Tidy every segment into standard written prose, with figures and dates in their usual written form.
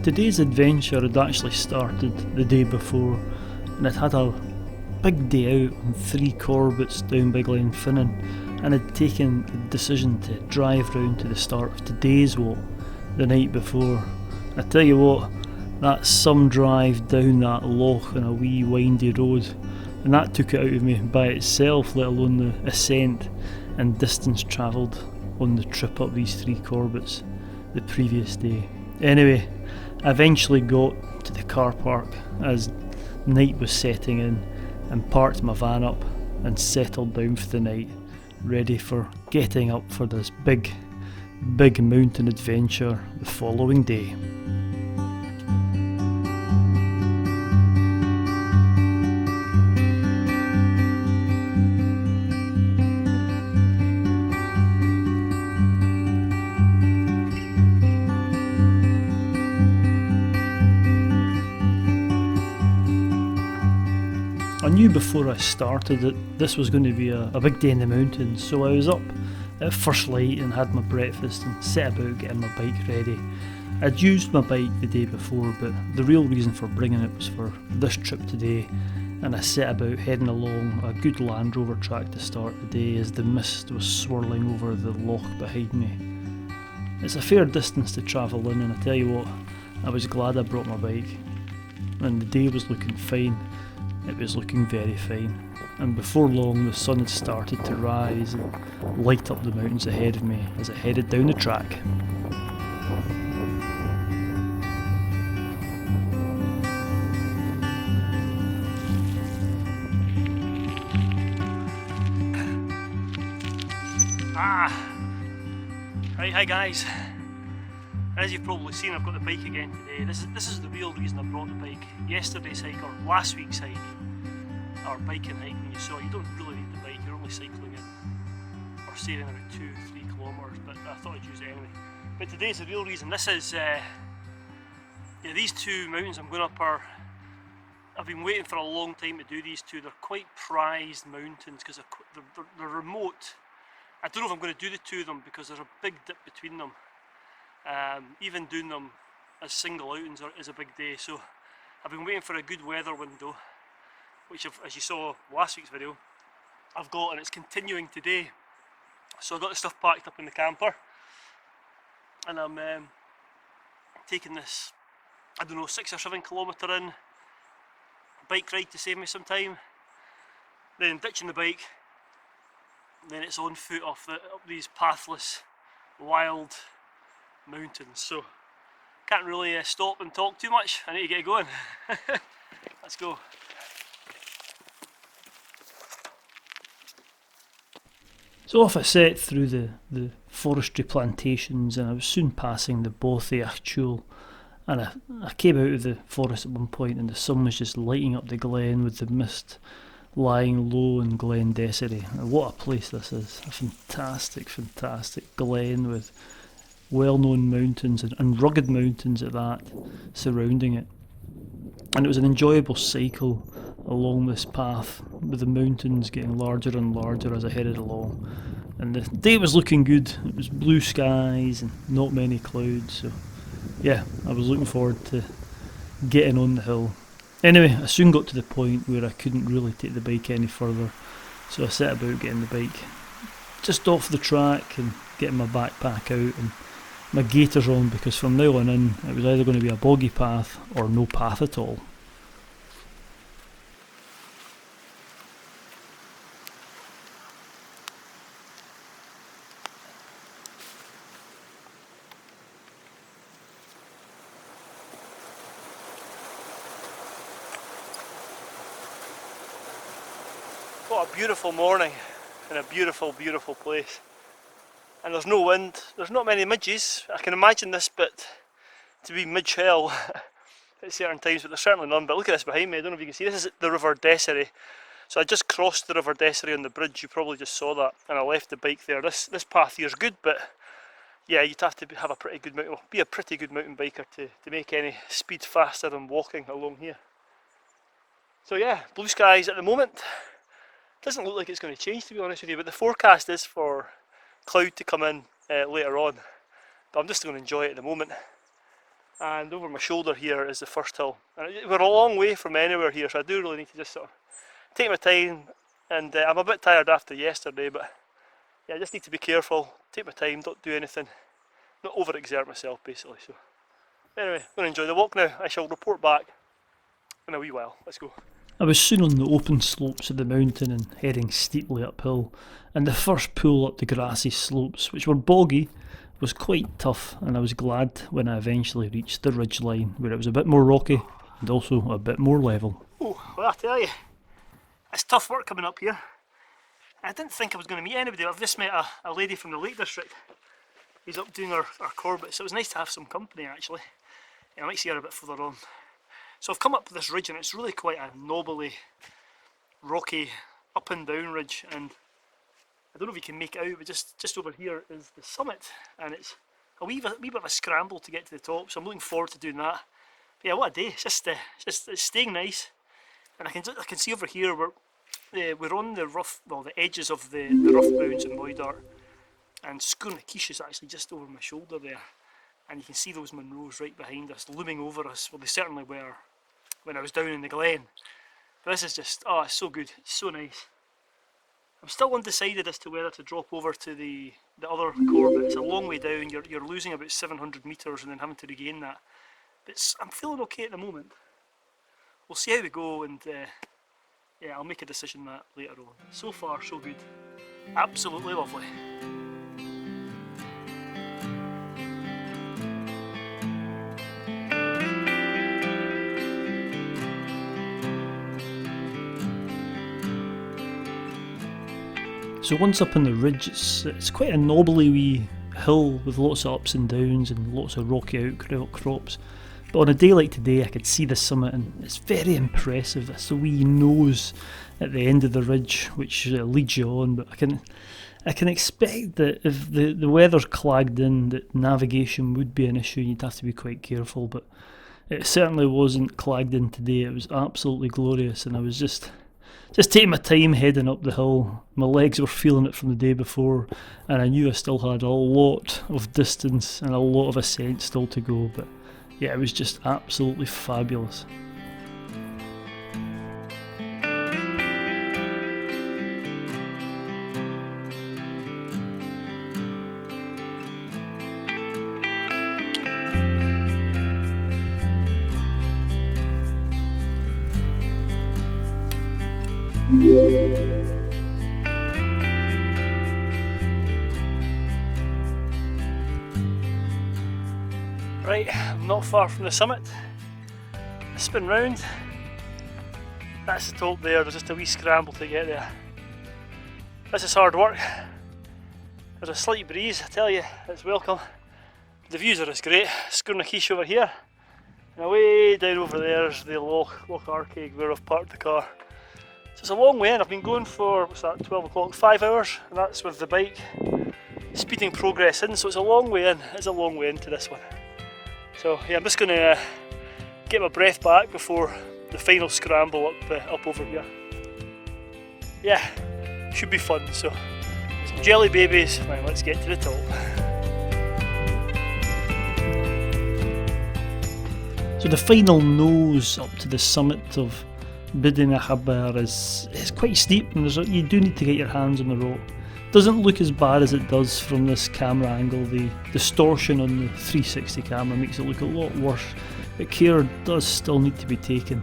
Today's adventure had actually started the day before, and I'd had a big day out on 3 Corbetts down by Glen and had taken the decision to drive round to the start of today's walk the night before. I tell you what, that's some drive down that loch on a wee windy road, and that took it out of me by itself, let alone the ascent and distance travelled on the trip up these 3 Corbetts the previous day. Anyway, I eventually got to the car park as night was setting in and parked my van up and settled down for the night, ready for getting up for this big mountain adventure the following day. I knew before I started that this was going to be a big day in the mountains, so I was up at first light and had my breakfast and set about getting my bike ready. I'd used my bike the day before, but the real reason for bringing it was for this trip today, and I set about heading along a good Land Rover track to start the day as the mist was swirling over the loch behind me. It's a fair distance to travel in, and I tell you what, I was glad I brought my bike. And the day was looking fine. It was looking very fine, and before long the sun had started to rise and light up the mountains ahead of me as I headed down the track. Right, hi guys. As you've probably seen, I've got the bike again today. This is the real reason I brought the bike. Yesterday's hike, or last week's hike, or biking hike, when you saw, you don't really need the bike, you're only cycling it, or saving about 2-3 kilometres, but I thought I'd use it anyway. But today's the real reason. This is, these 2 mountains I'm going up are, I've been waiting for a long time to do these 2. They're quite prized mountains because they're remote. I don't know if I'm going to do the 2 of them because there's a big dip between them. Even doing them as single outings is a big day, so I've been waiting for a good weather window, which as you saw last week's video, I've got, and it's continuing today. So I got the stuff packed up in the camper, and I'm taking this, I don't know, 6 or 7 kilometre in bike ride to save me some time, then ditching the bike, then it's on foot up these pathless, wild mountains. So can't really stop and talk too much. I need to get going. Let's go. So off I set through the forestry plantations, and I was soon passing the Bothy Actual, and I came out of the forest at one point and the sun was just lighting up the glen with the mist lying low in Glen Desiree. What a place this is. A fantastic glen with well-known mountains and rugged mountains at that surrounding it, and it was an enjoyable cycle along this path with the mountains getting larger and larger as I headed along, and the day was looking good. It was blue skies and not many clouds, so yeah, I was looking forward to getting on the hill. Anyway, I soon got to the point where I couldn't really take the bike any further, so I set about getting the bike just off the track and getting my backpack out and my gaiters on, because from now on in it was either going to be a boggy path or no path at all. What a beautiful morning in a beautiful place. And there's no wind, there's not many midges. I can imagine this bit to be midge-hell at certain times, but there's certainly none. But look at this behind me, I don't know if you can see, this is the River Desiree. So I just crossed the River Desiree on the bridge, you probably just saw that, and I left the bike there. This path here is good, but yeah, you'd have to have a pretty good mountain biker to make any speed faster than walking along here. So yeah, blue skies at the moment. Doesn't look like it's going to change, to be honest with you, but the forecast is for cloud to come in later on, but I'm just going to enjoy it at the moment. and over my shoulder here is the first hill. And we're a long way from anywhere here, so I do really need to just sort of take my time, and I'm a bit tired after yesterday, but yeah, I just need to be careful, take my time, don't do anything, not overexert myself basically. So anyway, I'm going to enjoy the walk now. I shall report back in a wee while. Let's go. I was soon on the open slopes of the mountain and heading steeply uphill, and the first pull up the grassy slopes, which were boggy, was quite tough, and I was glad when I eventually reached the ridge line where it was a bit more rocky and also a bit more level. Oh, well, I tell you, it's tough work coming up here. I didn't think I was going to meet anybody. I've just met a lady from the Lake District. He's up doing our Corbett, so it was nice to have some company actually. I might see her a bit further on. So I've come up this ridge and it's really quite a knobbly, rocky, up and down ridge, and I don't know if you can make it out, but just over here is the summit, and it's a wee bit of a scramble to get to the top, so I'm looking forward to doing that. But yeah, what a day. It's it's staying nice, and I can see over here we're on the rough, well, the edges of the rough bounds in Moidart, and Sgurr is actually just over my shoulder there, and you can see those Munros right behind us, looming over us. Well, they certainly were when I was down in the glen, but this is just, oh, it's so good, it's so nice. I'm still undecided as to whether to drop over to the other Corbett. It's a long way down, you're losing about 700 metres and then having to regain that, but I'm feeling okay at the moment. We'll see how we go, and yeah, I'll make a decision that later on. So far, so good. Absolutely lovely. So once up on the ridge, it's quite a knobbly wee hill with lots of ups and downs and lots of rocky outcrops. But on a day like today I could see the summit and it's very impressive. It's a wee nose at the end of the ridge which leads you on, but I can expect that if the weather's clagged in, that navigation would be an issue and you'd have to be quite careful, but it certainly wasn't clagged in today. It was absolutely glorious, and I was just taking my time heading up the hill. My legs were feeling it from the day before, and I knew I still had a lot of distance and a lot of ascent still to go, but yeah, it was just absolutely fabulous. Right, I'm not far from the summit. Spin round. That's the top there, there's just a wee scramble to get there. This is hard work. There's a slight breeze, I tell you, it's welcome. The views are just great. Sgurr over here, and away down over there is the Loch Arkaig where I've parked the car. So it's a long way in. I've been going for, what's that, 12 o'clock, 5 hours, and that's with the bike speeding progress in, so it's a long way in. It's a long way into this one. So yeah, I'm just going to get my breath back before the final scramble up over here. Yeah, should be fun. So some jelly babies. Right, let's get to the top. So the final nose up to the summit of Bidin Achabar is quite steep, and you do need to get your hands on the rope. Doesn't look as bad as it does from this camera angle. The distortion on the 360 camera makes it look a lot worse, but care does still need to be taken,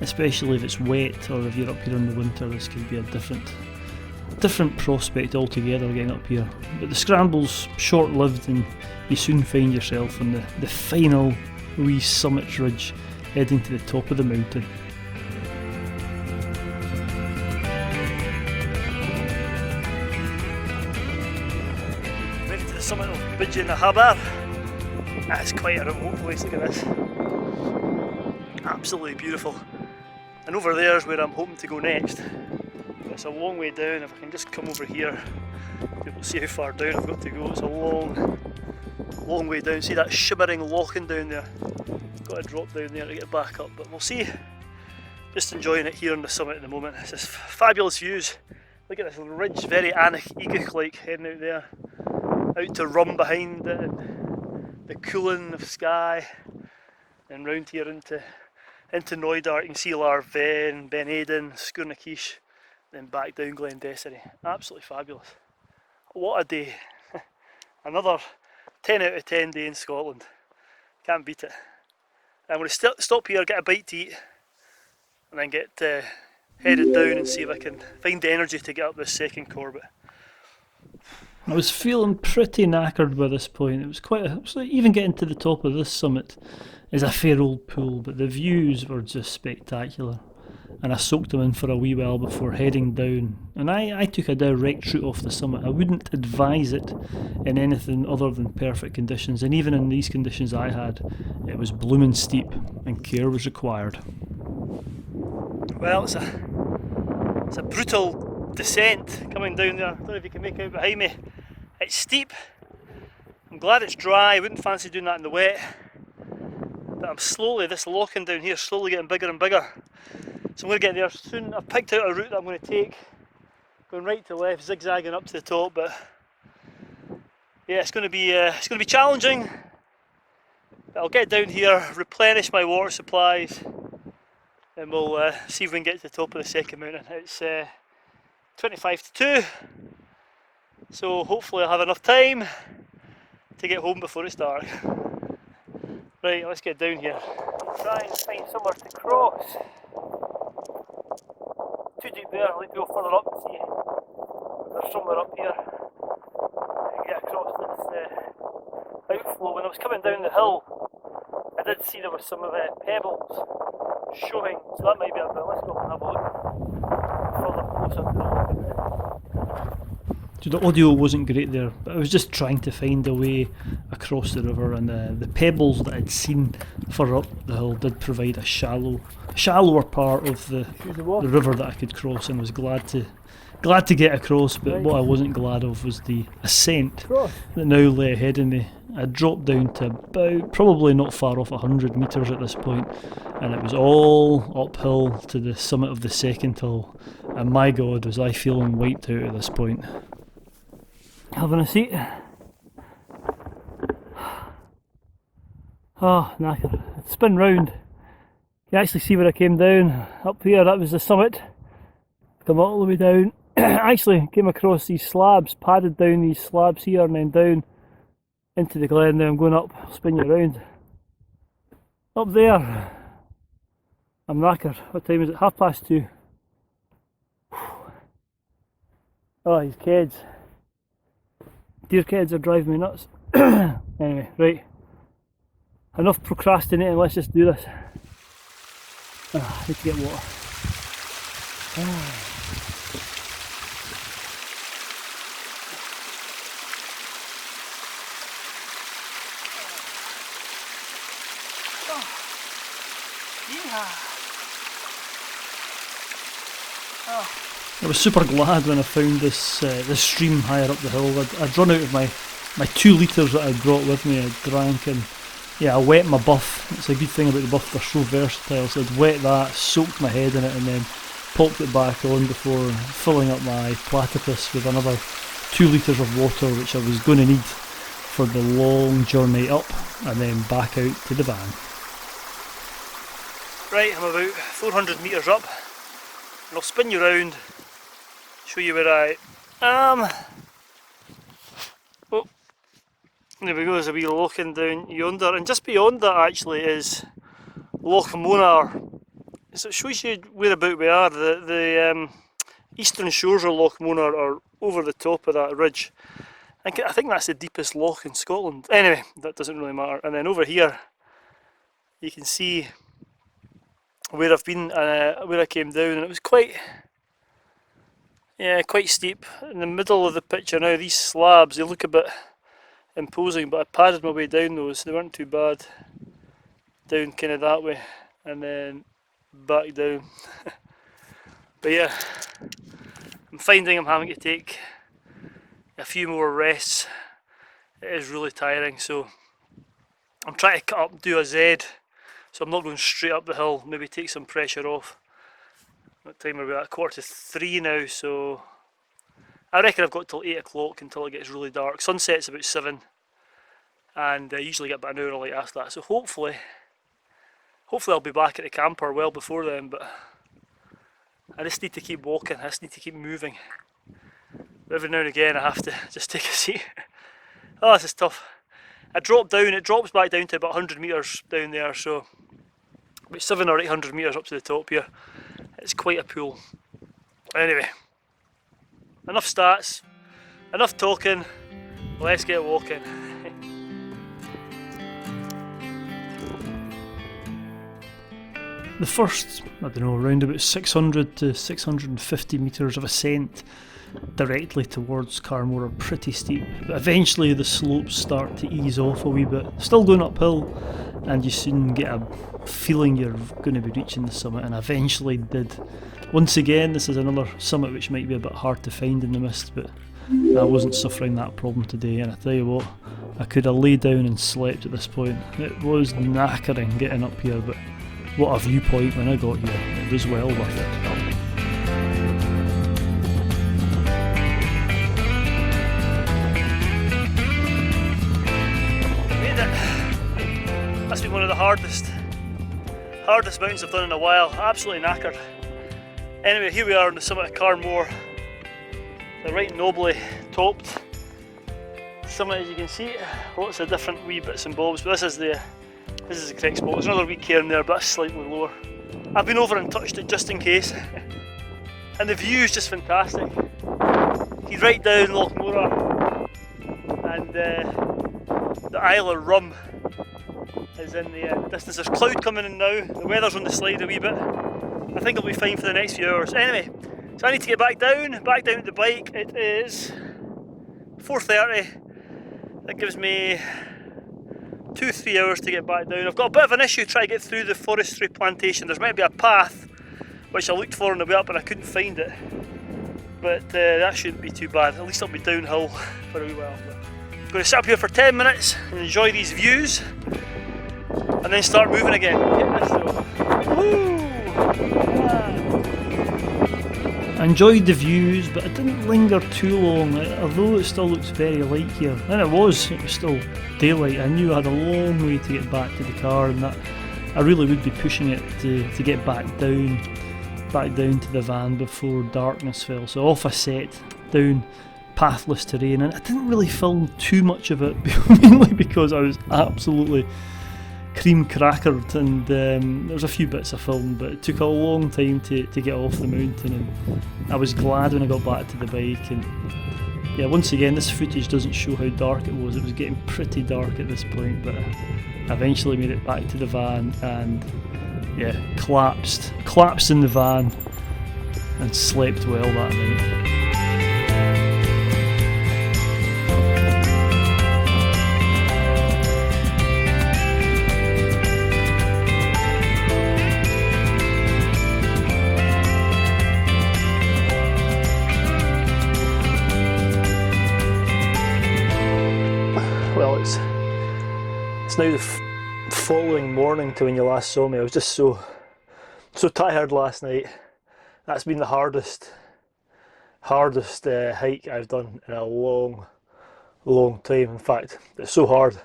especially if it's wet or if you're up here in the winter. This could be a different prospect altogether getting up here. But the scramble's short-lived and you soon find yourself on the final wee summit ridge heading to the top of the mountain. Summit of Bidin Achabar. That's quite a remote place, look at this. Absolutely beautiful. And over there is where I'm hoping to go next. It's a long way down. If I can just come over here, you'll see how far down I've got to go. It's a long way down. See that shimmering locking down there? Got to drop down there to get back up, but we'll see. Just enjoying it here on the summit at the moment. It's just fabulous views. Look at this ridge, very Anuch like heading out there. Out to Rum behind it, and the cooling of sky. and round here into Neudark. You can see Larven, Ben Aiden, Sgurr, then back down Glen. Absolutely fabulous. What a day. Another 10 out of 10 day in Scotland. Can't beat it. I'm going to stop here, get a bite to eat, and then get headed down and see if I can find the energy to get up this second Corbett. I was feeling pretty knackered by this point. It was even getting to the top of this summit is a fair old pull, but the views were just spectacular. And I soaked them in for a wee while before heading down. And I took a direct route off the summit. I wouldn't advise it in anything other than perfect conditions. And even in these conditions I had, it was blooming steep and care was required. Well, it's a brutal descent coming down there. I don't know if you can make out behind me. It's steep. I'm glad it's dry. I wouldn't fancy doing that in the wet. But I'm slowly, this locking down here, slowly getting bigger and bigger. So I'm going to get there soon. I've picked out a route that I'm going to take, going right to left, zigzagging up to the top. But yeah, it's going to be challenging. But I'll get down here, replenish my water supplies, and we'll see if we can get to the top of the second mountain. It's 25 to 2, so hopefully I'll have enough time to get home before it's dark. Right, let's get down here. Try and find somewhere to cross. Too deep there, I'll need to go further up and see if there's somewhere up here to get across this outflow. When I was coming down the hill, I did see there was some pebbles showing, so that might be a bit. Let's go and have a look further closer to the look. So the audio wasn't great there, but I was just trying to find a way across the river, and the pebbles that I'd seen further up the hill did provide a shallower part of the river that I could cross, and was glad to get across. But what I wasn't glad of was the ascent that now lay ahead of me. I dropped down to about, probably not far off 100 metres at this point, and it was all uphill to the summit of the second hill, and my god was I feeling wiped out at this point. Having a seat. Oh, knackered. I'd spin round. You actually see where I came down. Up here, that was the summit. Come all the way down. Actually came across these slabs, padded down these slabs here and then down into the glen. Now I'm going up, I'll spin you around. Up there. I'm knackered. What time is it? 2:30. Oh, these kids. Deer kids are driving me nuts. Anyway, right. Enough procrastinating, let's just do this. I need to get water. I was super glad when I found this stream higher up the hill. I'd run out of my 2 litres that I'd brought with me. I drank, and yeah, I wet my buff. It's a good thing about the buff, they're so versatile. So I'd wet that, soaked my head in it, and then popped it back on before filling up my platypus with another 2 litres of water, which I was going to need for the long journey up and then back out to the van. Right, I'm about 400 metres up, and I'll spin you around, show you where I am. Oh, there we go, there's a wee locking down yonder, and just beyond that actually is Loch Monar. So it shows you whereabout we are. The eastern shores of Loch Monar are over the top of that ridge. I think that's the deepest loch in Scotland. Anyway, that doesn't really matter. And then over here you can see where I've been, where I came down, and it was quite steep. In the middle of the picture now, these slabs, they look a bit imposing, but I padded my way down those, they weren't too bad. Down kind of that way, and then back down. But yeah, I'm finding I'm having to take a few more rests. It is really tiring, so I'm trying to cut up, do a Z, so I'm not going straight up the hill, maybe take some pressure off. What time are we at? 2:45 now, so I reckon I've got till 8 o'clock until it gets really dark. Sunset's about 7, and I usually get about an hour late after that, so hopefully Hopefully I'll be back at the camper well before then, but I just need to keep walking, I just need to keep moving. But every now and again I have to just take a seat. Oh, this is tough. I drop down, it drops back down to about 100 metres down there, so about 700 or 800 metres up to the top here. It's quite a pool. Anyway, enough stats, enough talking, let's get walking. The first, I don't know, around about 600 to 650 metres of ascent directly towards Carn Mor are pretty steep, but eventually the slopes start to ease off a wee bit. Still going uphill, and you soon get a feeling you're going to be reaching the summit, and I eventually did. Once again, this is another summit which might be a bit hard to find in the mist, but I wasn't suffering that problem today, and I tell you what, I could have laid down and slept at this point. It was knackering getting up here, but what a viewpoint when I got here. It was well worth it. That's been one of the hardest mountains I've done in a while. Absolutely knackered. Anyway, here we are on the summit of Carn Mor. They're right nobly topped summit, as you can see. Lots of different wee bits and bobs, but this is the correct spot. There's another wee cairn there, but that's slightly lower. I've been over and touched it just in case. And the view is just fantastic. He's right down Loch Mora, and the Isle of Rum is in the distance. There's cloud coming in now. The weather's on the slide a wee bit. I think it'll be fine for the next few hours. Anyway, so I need to get back down to the bike. It is 4:30. That gives me 2-3 hours to get back down. I've got a bit of an issue trying to get through the forestry plantation. There's meant to be a path which I looked for on the way up and I couldn't find it. But that shouldn't be too bad. At least I'll be downhill for a wee while. But I'm going to sit up here for 10 minutes and enjoy these views, and then start moving again. Get this though. Woo! I enjoyed the views, but I didn't linger too long, although it still looks very light here. And it was still daylight. I knew I had a long way to get back to the car, and that I really would be pushing it to get back down to the van before darkness fell. So off I set, down pathless terrain, and I didn't really film too much of it, mainly because I was absolutely cream crackered, and there was a few bits I filmed, but it took a long time to get off the mountain, and I was glad when I got back to the bike. And yeah, once again, this footage doesn't show how dark it was. It was getting pretty dark at this point, but I eventually made it back to the van, and yeah, collapsed in the van and slept well that night. Well, it's now the following morning to when you last saw me. I was just so tired last night. That's been the hardest hike I've done in a long time. In fact, it's so hard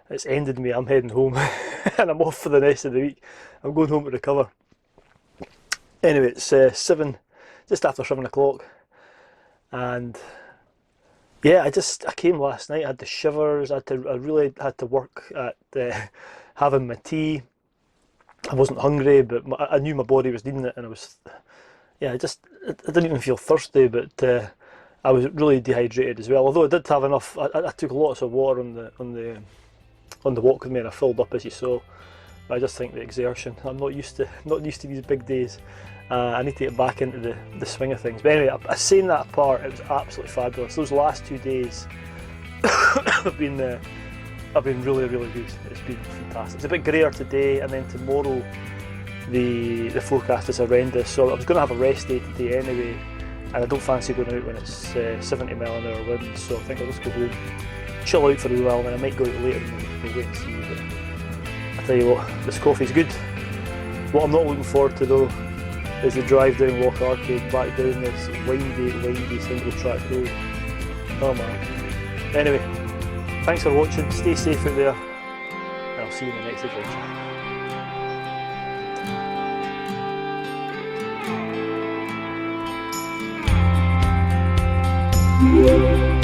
it's ended me. I'm heading home and I'm off for the rest of the week. I'm going home to recover. Anyway, it's just after 7 o'clock, and yeah, I came last night. I had the shivers. I really had to work at having my tea. I wasn't hungry, but I knew my body was needing it, and I didn't even feel thirsty, but I was really dehydrated as well. Although I did have enough. I took lots of water on the walk with me, and I filled up, as you saw. But I just think the exertion. I'm not used to these big days. I need to get back into the swing of things. But anyway, saying that apart, it was absolutely fabulous. Those last 2 days have been really good. It's been fantastic. It's a bit greyer today, and then tomorrow the forecast is horrendous. So I was going to have a rest day today anyway, and I don't fancy going out when it's 70 mile an hour wind. So I think I'll just go home, chill out for a while, and then I might go out later and we'll wait and see. But I tell you what, this coffee's good. What I'm not looking forward to though is the drive down Loch Arcade, back down this windy single track road. Oh man. Anyway, thanks for watching, stay safe out there, and I'll see you in the next adventure. Bye.